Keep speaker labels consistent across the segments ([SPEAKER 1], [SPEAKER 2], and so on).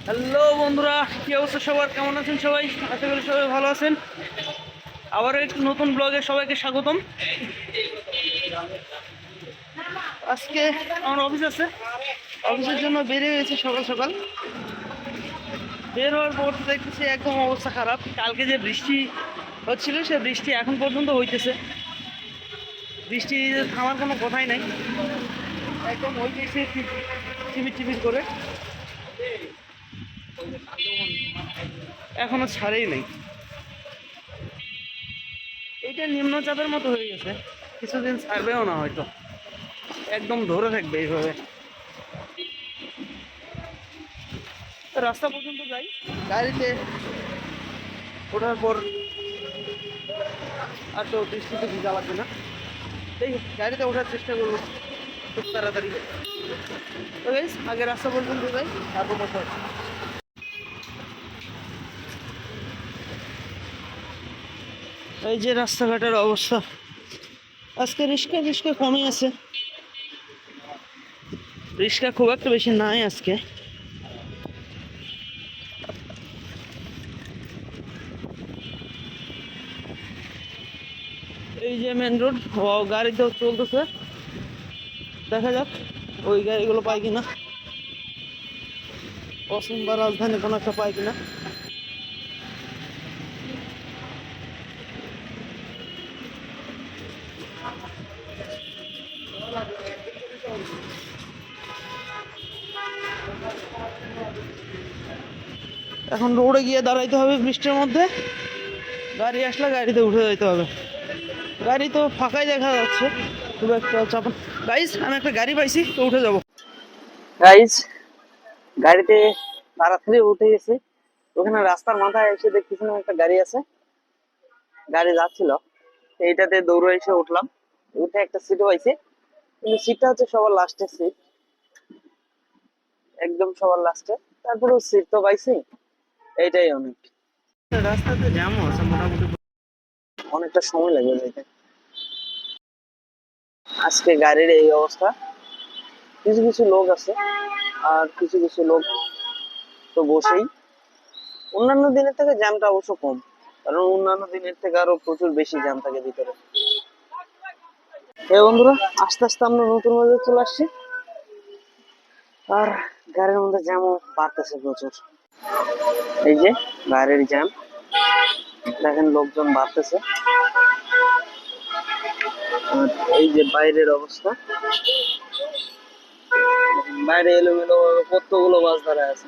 [SPEAKER 1] Hello বন্ধুরা, কি অবস্থা সবার? কেমন আছেন সবাই? আশা করি সবাই ভালো আছেন। আবারও একটু নতুন ব্লগে সবাইকে স্বাগতম। আজকে আমার অফিস আছে, অফিসের জন্য বেরিয়ে গেছি সকাল সকাল। বের হওয়ার পর দেখতেছি একদম অবস্থা খারাপ। কালকে যে বৃষ্টি হচ্ছিল সে বৃষ্টি এখন পর্যন্ত হইতেছে। বৃষ্টি থামার কোনো কথাই নাই, একদম হইতেছে টিপির টিপির করে, এখনো ছাড়েই নাই। এটা নিম্নচাপের মতো হয়ে গেছে, কিছুদিন ছাড়বেও না হয়তো, একদম ধরে থাকবে এইভাবে। রাস্তা পর্যন্ত যাই, গাড়িতে ওঠার পর আর তো বৃষ্টিতে ভিজা লাগবে না, এই গাড়িতে ওঠার চেষ্টা করবো খুব তাড়াতাড়ি। তো গাইস, আগে রাস্তা পর্যন্ত যাই, তারপর কথা হচ্ছে। এই যে রাস্তাঘাটের অবস্থা, আজকে রিক্সা কমই আছে, রিক্সা খুব একটা বেশি নাই আজকে। এই যে মেন রোড, গাড়িতেও চলতেছে, দেখা যাক ওই গাড়িগুলো পাই কিনা, পশ্চিম বা রাজধানী কোনো একটা পাই কিনা। এখন রোডে গিয়ে দাঁড়াইতে হবে বৃষ্টির মধ্যে, গাড়ি আসলে গাড়িতে উঠে যেতে হবে। গাড়ি তো ফাঁকাই দেখা যাচ্ছে, খুব একটা চাপ। গাইজ, আমি একটা গাড়ি পাইছি, তো উঠে যাব। গাইজ, গাড়িতে তাড়াতাড়ি উঠে গেছি। ওখানে রাস্তার মাথায় এসে দেখতেছিলাম একটা গাড়ি আছে, গাড়ি যাচ্ছিল, এইটাতে দৌড়ে এসে উঠলাম। উঠে একটা সিটও পাইছি, কিন্তু সিটটা হচ্ছে সবার লাস্টের সিট, একদম সবার লাস্টে। তারপরে সিট তো পাইছি, এইটাই অনেক। রাস্তাতে জ্যামও আছে মোটামুটি, অনেকটা সময় লাগবে যাইতে। আজকে গাড়ির এই অবস্থা। কিছু কিছু লোক আছে, আর কিছু কিছু লোক তো বসেই। অন্যান্য দিনের থেকে জ্যামটা অবশ্য কম, কারণ অন্যান্য দিনের থেকে আরো প্রচুর বেশি জ্যাম থাকে ভিতরে। এই বন্ধুরা, আস্তে আস্তে আমরা নতুন বাজারে চলে আসছি, আর গাড়ির মধ্যে জ্যামও বাড়তেছে প্রচুর। এই যে গাড়ির জ্যাম, দেখেন লোকজন বাড়তেছে। আর এই যে বাইরের অবস্থা, বাইরে এলোমেলো কতগুলো বাস দাঁড়ায় আছে।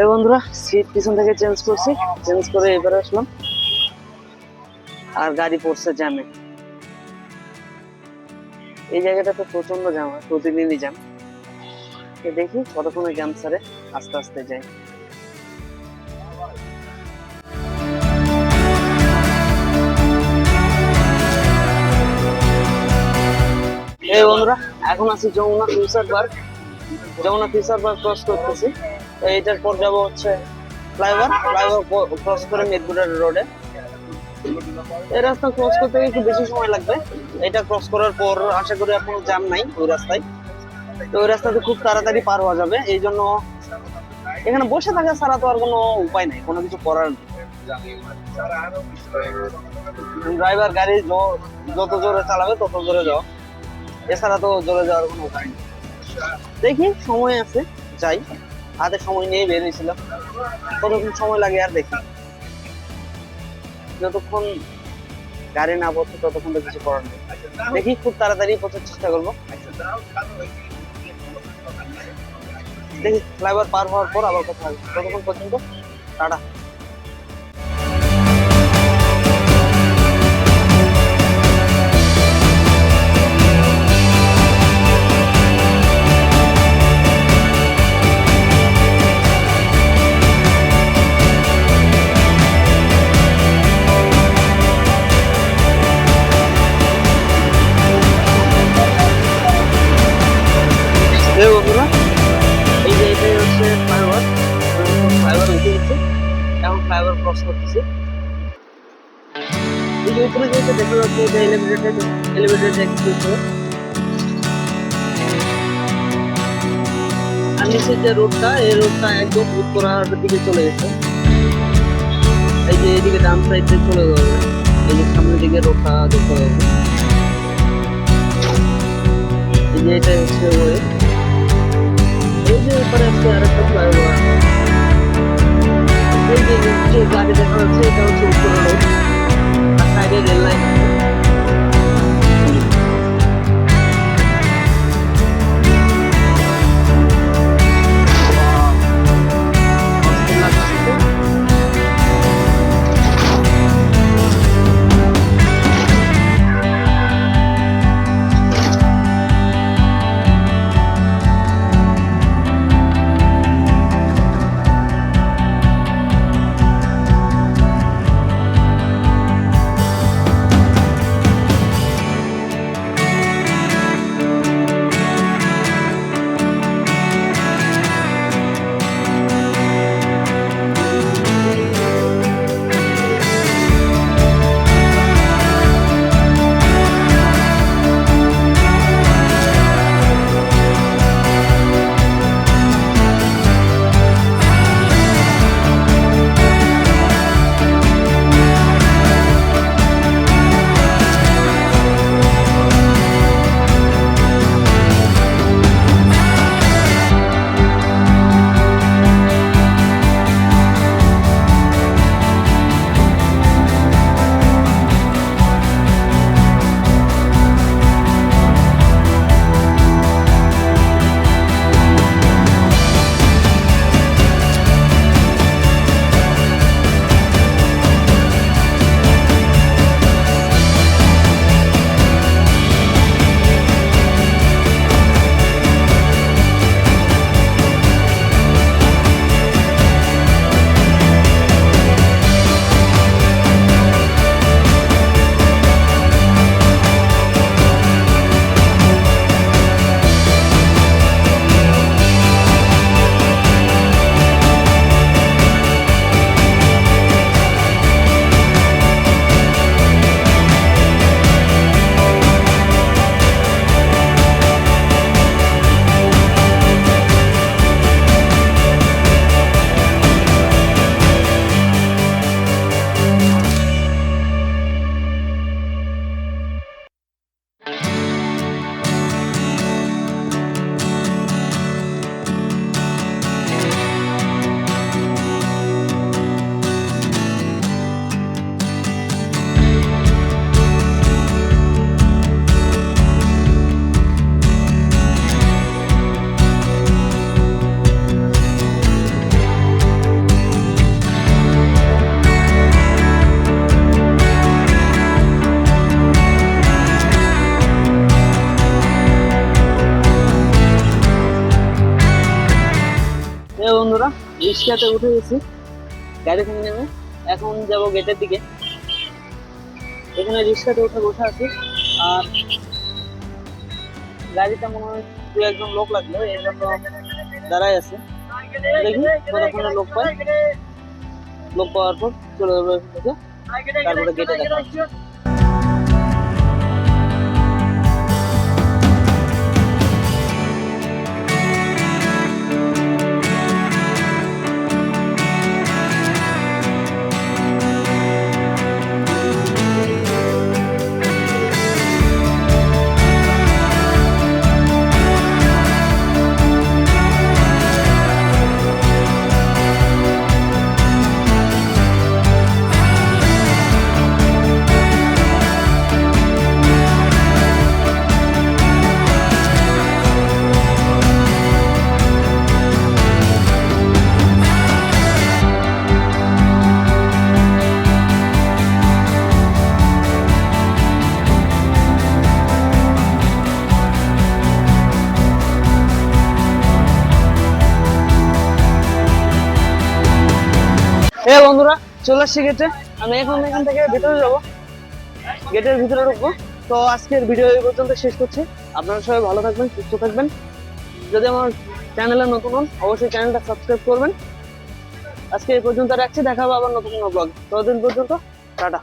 [SPEAKER 1] এই বন্ধুরা, সিট পিছন থেকে চেঞ্জ করছি, চেঞ্জ করে এবারে আসলাম, আর গাড়ি পড়ছে জ্যামে। এই জায়গাটাতে প্রচন্ড জ্যাম হয়, প্রতিদিনই জ্যাম। দেখি কতক্ষণে জ্যাম ছাড়ে, আস্তে আস্তে যাই। এই বন্ধুরা, এখন আছি Jamuna Future Park. Jamuna Future Park cross করতেছি, এইটার পর যাব হচ্ছে ফ্লাইওভার ক্রস করে মিরপুরের রোডে। এই রাস্তা ক্রস করতে একটু বেশি সময় লাগবে। এটা ক্রস করার পর আশা করি এখন জ্যাম নাই ওই রাস্তায়, তো ওই রাস্তাতে খুব তাড়াতাড়ি পার হওয়া যাবে। এই জন্য এখানে বসে থাকা ছাড়া তো আর কোনো উপায় নাই, কোনো কিছু করার নেই। ড্রাইভার গাড়ি যত জোরে চালাবে তত জোরে যাও, এছাড়া তো জোরে যাওয়ার কোনো উপায় নেই। দেখি সময় আছে, যাই। হাতে সময় নিয়ে বেরিয়েছিলাম, কতক্ষণ সময় লাগে আর দেখি, যতক্ষণ গাড়ি না পড়ছে ততক্ষণ তো কিছু করার নেই। দেখি খুব তাড়াতাড়ি পৌঁছার চেষ্টা করবো। দেখি ফ্লাইওভার পার হওয়ার পর আবার কথা হবে, ততক্ষণ পর্যন্ত টাটা। বন্ধুরা, এই যে এটাই হচ্ছে ফ্লাইওভার, ফ্লাইওভার উঠে গেছে, এখন ফ্লাইওভার ক্রস করতেছে। এই যে উপরে যেটা দেখা যাচ্ছে এটা এলিভেটেড এক্সপ্রেস, আর নিচের যে রোডটা, এই রোডটা একদম উত্তরার দিকে চলে গেছে। এই যে এইদিকে ডান সাইডে চলে যাবে, এই যে সামনের দিকে রোডটা দেখতে পাবে। এই যে এটা হচ্ছে ওয়ে, এই যে এপারে আছে আরেকটা ফ্লাইওভার। এই যে গাড়ি দেখা যাচ্ছে এটা হচ্ছে উত্তরা রোড, আর সাইডে রেল লাইন আছে। বন্ধুরা, রিক্সাতে উঠে গেছি, গাড়ি থেকে নেমে এখন যাব গেটের দিকে। এখানে রিক্সাতে উঠে বসে আছি, আর গাড়িটা মনে হয় দু একজন লোক লাগলো, এই জন্য দাঁড়াই আছে। দেখি কতক্ষণে লোক পাই, লোক পাওয়ার পর চলে যাবো এখান থেকে, তারপরে গেটে দেখা হচ্ছে। বন্ধুরা, চলে আসছি গেটে। আমি এখন এখান থেকে ভেতরে যাব, গেটের ভিতরে ঢুকবো। তো আজকের ভিডিও এই পর্যন্ত শেষ করছি। আপনারা সবাই ভালো থাকবেন, সুস্থ থাকবেন। যদি আমার চ্যানেলে নতুন হন অবশ্যই চ্যানেলটা সাবস্ক্রাইব করবেন। আজকে এই পর্যন্ত রাখছি, দেখা হবে আবার নতুন কোনো ব্লগ। ততদিন পর্যন্ত টাটা।